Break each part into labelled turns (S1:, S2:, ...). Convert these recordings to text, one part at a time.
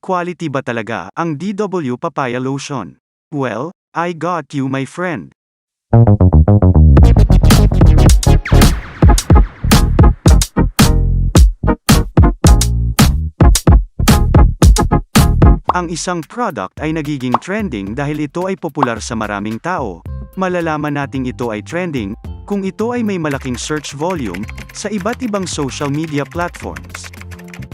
S1: quality ba talaga ang DW Papaya Lotion? Well, I got you my friend. Ang isang product ay nagiging trending dahil ito ay popular sa maraming tao. Malalaman nating ito ay trending kung ito ay may malaking search volume sa iba't ibang social media platforms.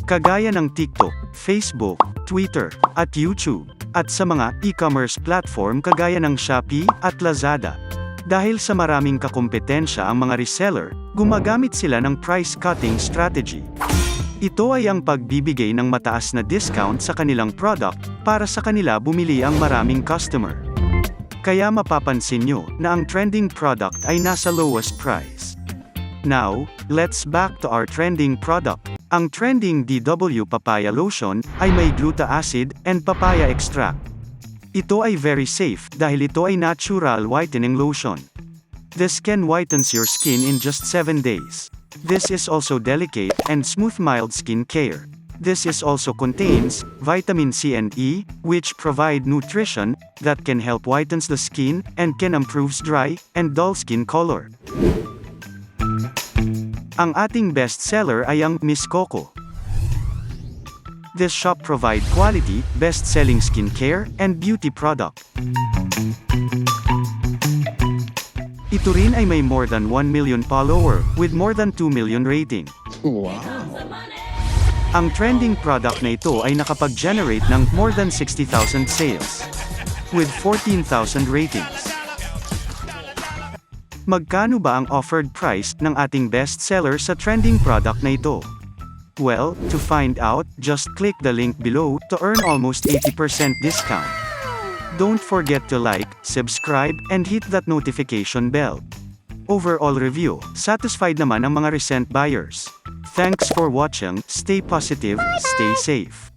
S1: Kagaya ng TikTok, Facebook, Twitter, at YouTube, at sa mga e-commerce platform kagaya ng SHOPEE at LAZADA. Dahil sa maraming kakumpetensya ang mga reseller, gumagamit sila ng price-cutting strategy. Ito ay ang pagbibigay ng mataas na discount sa kanilang product para sa kanila bumili ang maraming customer. Kaya mapapansin nyo na ang trending product ay nasa lowest price. Now, let's back to our trending product. Ang trending DW Papaya Lotion ay may gluta acid and papaya extract. Ito ay very safe dahil ito ay natural whitening lotion. This can whitens your skin in just 7 days. This is also delicate and smooth mild skin care. This is also contains vitamin C and E, which provide nutrition that can help whitens the skin and can improves dry and dull skin color. Ang ating best seller ay ang Miss Coco. This shop provide quality, best-selling skincare and beauty product. Ito rin ay may more than 1 million follower with more than 2 million rating.
S2: Wow.
S1: Ang trending product na ito ay nakapag-generate ng more than 60,000 sales with 14,000 ratings. Magkano ba ang offered price ng ating best seller sa trending product na ito? Well, to find out, just click the link below to earn almost 80% discount. Don't forget to like, subscribe, and hit that notification bell. Overall review, satisfied naman ang mga recent buyers. Thanks for watching, stay positive, stay safe.